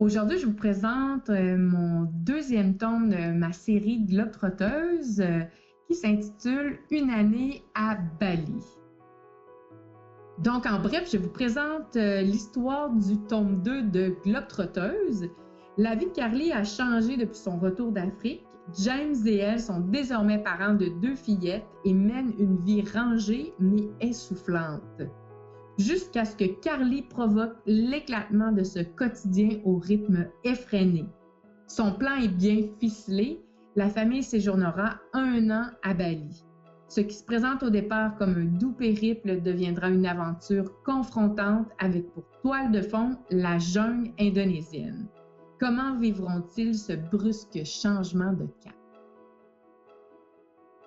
Aujourd'hui, je vous présente mon deuxième tome de ma série Globetrotteuse qui s'intitule Une année à Bali. Donc, en bref, je vous présente l'histoire du tome 2 de Globetrotteuse. La vie de Carly a changé depuis son retour d'Afrique. James et elle sont désormais parents de 2 fillettes et mènent une vie rangée mais essoufflante. Jusqu'à ce que Carly provoque l'éclatement de ce quotidien au rythme effréné. Son plan est bien ficelé. La famille séjournera 1 an à Bali. Ce qui se présente au départ comme un doux périple deviendra une aventure confrontante avec pour toile de fond la jungle indonésienne. Comment vivront-ils ce brusque changement de cap?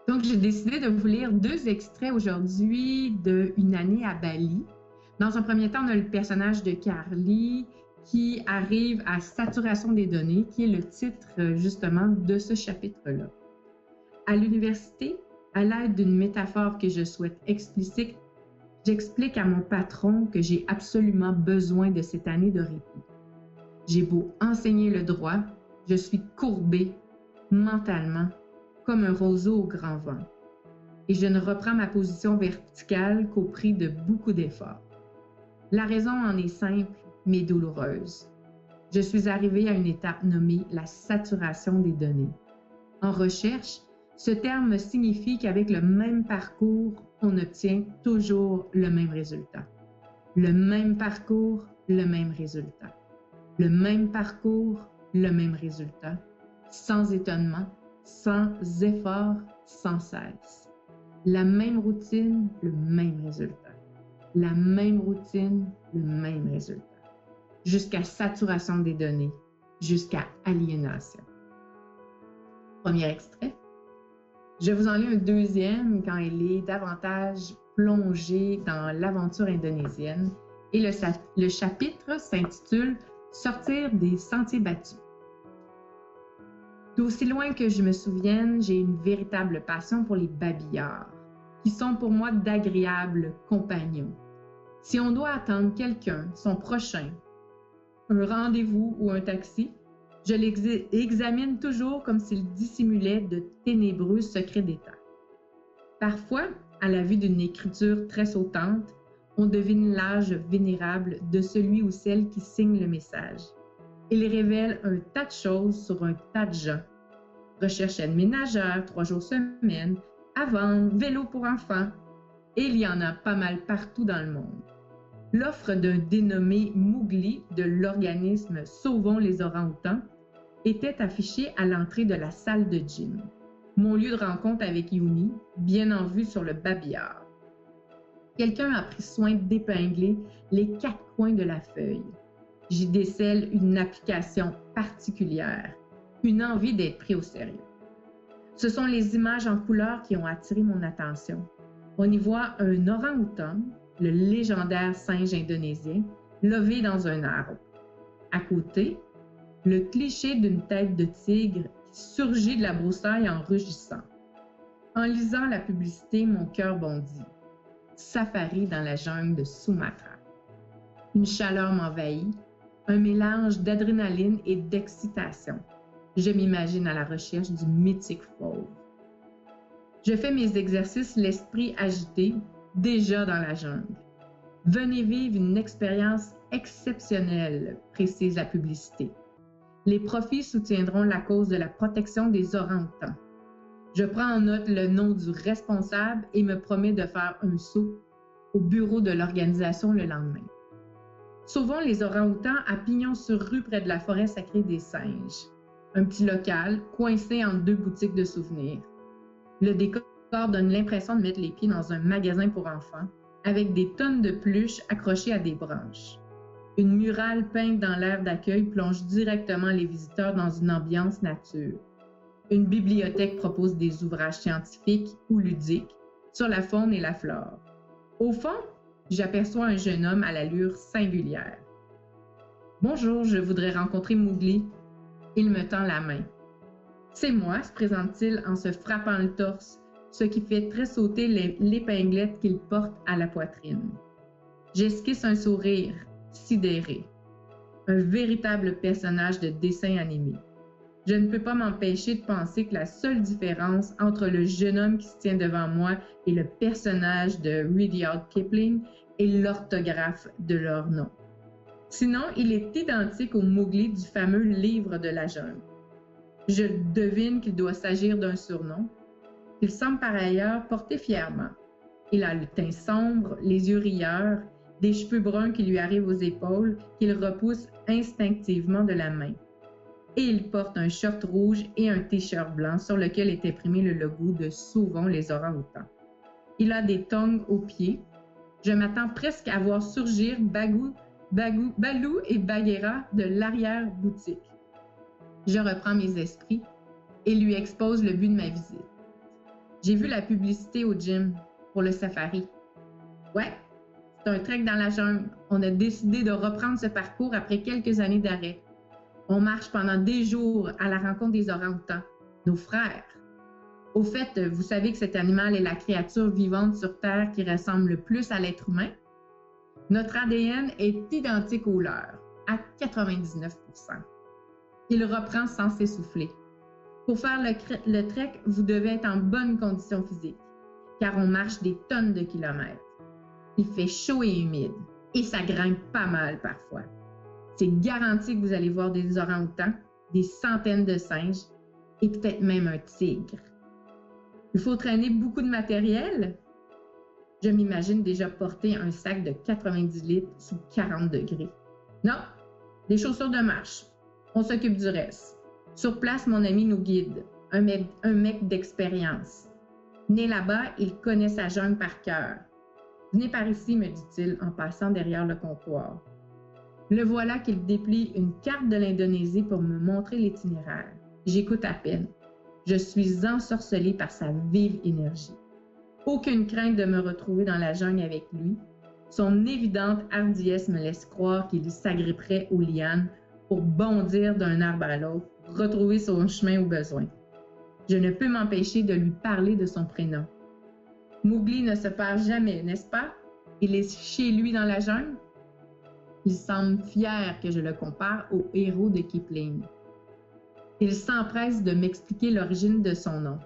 Donc, j'ai décidé de vous lire 2 extraits aujourd'hui de Une année à Bali. Dans un premier temps, on a le personnage de Carly qui arrive à saturation des données, qui est le titre justement de ce chapitre-là. À l'université, à l'aide d'une métaphore que je souhaite explicite, j'explique à mon patron que j'ai absolument besoin de cette année de répit. J'ai beau enseigner le droit, je suis courbée mentalement comme un roseau au grand vent. Et je ne reprends ma position verticale qu'au prix de beaucoup d'efforts. La raison en est simple, mais douloureuse. Je suis arrivée à une étape nommée la saturation des données. En recherche, ce terme signifie qu'avec le même parcours, on obtient toujours le même résultat. Le même parcours, le même résultat. Le même parcours, le même résultat. Sans étonnement, sans effort, sans cesse. La même routine, le même résultat. La même routine, le même résultat. Jusqu'à saturation des données, jusqu'à aliénation. Premier extrait. Je vous en lis un deuxième quand il est davantage plongé dans l'aventure indonésienne et le chapitre s'intitule « Sortir des sentiers battus ». D'aussi loin que je me souvienne, j'ai une véritable passion pour les babillards, qui sont pour moi d'agréables compagnons. Si on doit attendre quelqu'un, son prochain, un rendez-vous ou un taxi, je l'examine toujours comme s'il dissimulait de ténébreux secrets d'État. Parfois, à la vue d'une écriture très sautante, on devine l'âge vénérable de celui ou celle qui signe le message. Il révèle un tas de choses sur un tas de gens. Recherche aide-ménagère, 3 jours semaine, à vendre, vélo pour enfants. Et il y en a pas mal partout dans le monde. L'offre d'un dénommé Mowgli de l'organisme Sauvons les orang-outans était affichée à l'entrée de la salle de gym. Mon lieu de rencontre avec Yumi, bien en vue sur le babillard. Quelqu'un a pris soin d'épingler les 4 coins de la feuille. J'y décèle une application particulière, une envie d'être pris au sérieux. Ce sont les images en couleur qui ont attiré mon attention. On y voit un orang-outan, le légendaire singe indonésien, levé dans un arbre. À côté, le cliché d'une tête de tigre qui surgit de la broussaille en rugissant. En lisant la publicité, mon cœur bondit. Safari dans la jungle de Sumatra. Une chaleur m'envahit, un mélange d'adrénaline et d'excitation. Je m'imagine à la recherche du mythique fauve. Je fais mes exercices l'esprit agité, déjà dans la jungle. Venez vivre une expérience exceptionnelle, précise la publicité. Les profits soutiendront la cause de la protection des orang-outans. Je prends en note le nom du responsable et me promets de faire un saut au bureau de l'organisation le lendemain. Sauvons les orang-outans à pignon sur rue près de la forêt sacrée des singes. Un petit local coincé entre 2 boutiques de souvenirs. Le décor donne l'impression de mettre les pieds dans un magasin pour enfants, avec des tonnes de peluches accrochées à des branches. Une murale peinte dans l'aire d'accueil plonge directement les visiteurs dans une ambiance nature. Une bibliothèque propose des ouvrages scientifiques ou ludiques sur la faune et la flore. Au fond, j'aperçois un jeune homme à l'allure singulière. « Bonjour, je voudrais rencontrer Mowgli. » Il me tend la main. « C'est moi », se présente-t-il en se frappant le torse, ce qui fait tressauter l'épinglette qu'il porte à la poitrine. J'esquisse un sourire, sidéré. un véritable personnage de dessin animé. Je ne peux pas m'empêcher de penser que la seule différence entre le jeune homme qui se tient devant moi et le personnage de Rudyard Kipling est l'orthographe de leur nom. Sinon, il est identique au Mowgli du fameux livre de la jungle. Je devine qu'il doit s'agir d'un surnom, qu'il semble par ailleurs porter fièrement. Il a le teint sombre, les yeux rieurs, des cheveux bruns qui lui arrivent aux épaules, qu'il repousse instinctivement de la main. Et il porte un short rouge et un t-shirt blanc sur lequel est imprimé le logo de Sauvons les orang-outans. Il a des tongs aux pieds. Je m'attends presque à voir surgir Balou et Bagheera de l'arrière-boutique. Je reprends mes esprits et lui expose le but de ma visite. J'ai vu la publicité au gym pour le safari. Ouais, c'est un trek dans la jungle. On a décidé de reprendre ce parcours après quelques années d'arrêt. On marche pendant des jours à la rencontre des orang-outans, nos frères. Au fait, vous savez que cet animal est la créature vivante sur Terre qui ressemble le plus à l'être humain? Notre ADN est identique au leur, à 99%. Il reprend sans s'essouffler. Pour faire le trek, vous devez être en bonne condition physique, car on marche des tonnes de kilomètres. Il fait chaud et humide, et ça grimpe pas mal parfois. C'est garanti que vous allez voir des orang-outans, des centaines de singes, et peut-être même un tigre. Il faut traîner beaucoup de matériel. Je m'imagine déjà porter un sac de 90 litres sous 40 degrés. Non, des chaussures de marche. On s'occupe du reste. Sur place, mon ami nous guide, un mec d'expérience. Né là-bas, il connaît sa jungle par cœur. Venez par ici, me dit-il en passant derrière le comptoir. Le voilà qu'il déplie une carte de l'Indonésie pour me montrer l'itinéraire. J'écoute à peine. Je suis ensorcelée par sa vive énergie. Aucune crainte de me retrouver dans la jungle avec lui. Son évidente hardiesse me laisse croire qu'il s'agripperait aux lianes pour bondir d'un arbre à l'autre, retrouver son chemin au besoin. Je ne peux m'empêcher de lui parler de son prénom. Mowgli ne se perd jamais, n'est-ce pas? Il est chez lui dans la jungle? Il semble fier que je le compare au héros de Kipling. Il s'empresse de m'expliquer l'origine de son nom.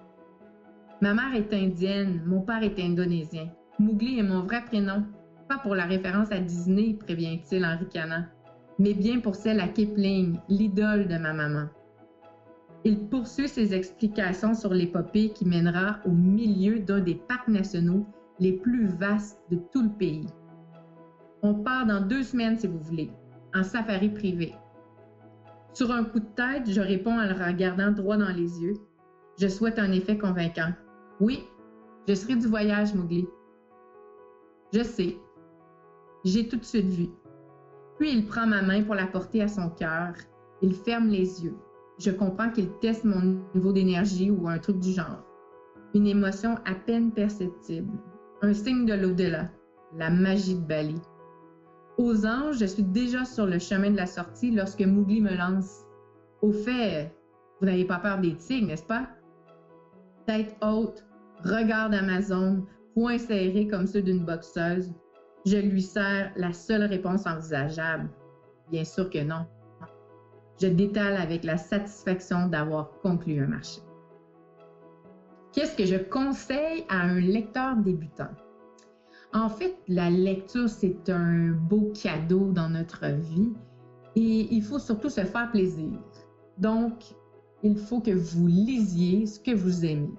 Ma mère est indienne, mon père est indonésien. Mowgli est mon vrai prénom, pas pour la référence à Disney, prévient-il en ricanant, mais bien pour celle à Kipling, l'idole de ma maman. Il poursuit ses explications sur l'épopée qui mènera au milieu d'un des parcs nationaux les plus vastes de tout le pays. On part dans 2 semaines, si vous voulez, en safari privé. Sur un coup de tête, je réponds en le regardant droit dans les yeux. Je souhaite un effet convaincant. Oui, je serai du voyage, Mowgli. Je sais. J'ai tout de suite vu. Puis il prend ma main pour la porter à son cœur. Il ferme les yeux. Je comprends qu'il teste mon niveau d'énergie ou un truc du genre. Une émotion à peine perceptible. Un signe de l'au-delà. La magie de Bali. Aux anges, je suis déjà sur le chemin de la sortie lorsque Mowgli me lance. Au fait, vous n'avez pas peur des tigres, n'est-ce pas? Tête haute, regard d'Amazon, poings serrés comme ceux d'une boxeuse. Je lui serre la seule réponse envisageable. Bien sûr que non. Je détale avec la satisfaction d'avoir conclu un marché. Qu'est-ce que je conseille à un lecteur débutant? En fait, la lecture, c'est un beau cadeau dans notre vie et il faut surtout se faire plaisir. Donc, il faut que vous lisiez ce que vous aimez.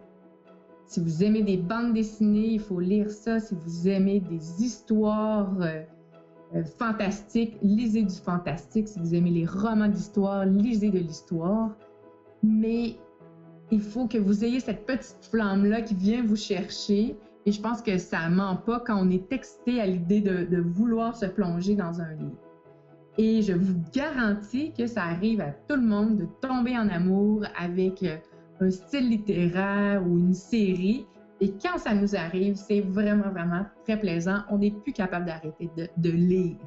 Si vous aimez des bandes dessinées, il faut lire ça. Si vous aimez des histoires fantastiques, lisez du fantastique. Si vous aimez les romans d'histoire, lisez de l'histoire. Mais il faut que vous ayez cette petite flamme-là qui vient vous chercher. Et je pense que ça ne ment pas quand on est excité à l'idée de vouloir se plonger dans un livre. Et je vous garantis que ça arrive à tout le monde de tomber en amour avec un style littéraire ou une série. Et quand ça nous arrive, c'est vraiment, vraiment très plaisant. On n'est plus capable d'arrêter de lire.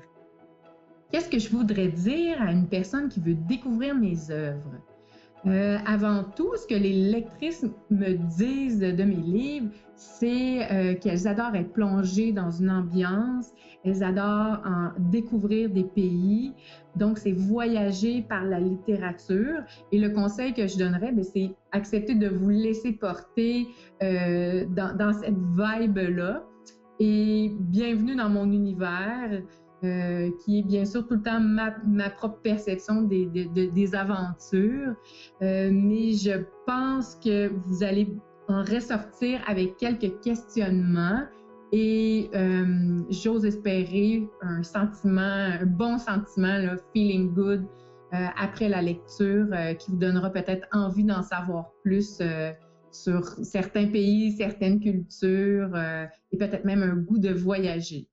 Qu'est-ce que je voudrais dire à une personne qui veut découvrir mes œuvres? Avant tout, ce que les lectrices me disent de mes livres, c'est qu'elles adorent être plongées dans une ambiance, elles adorent en découvrir des pays, donc c'est voyager par la littérature. Et le conseil que je donnerais, c'est accepter de vous laisser porter dans cette vibe-là. Et bienvenue dans mon univers. Qui est bien sûr tout le temps ma propre perception des aventures. Mais je pense que vous allez en ressortir avec quelques questionnements et j'ose espérer un bon sentiment, là, feeling good, après la lecture, qui vous donnera peut-être envie d'en savoir plus sur certains pays, certaines cultures et peut-être même un goût de voyager.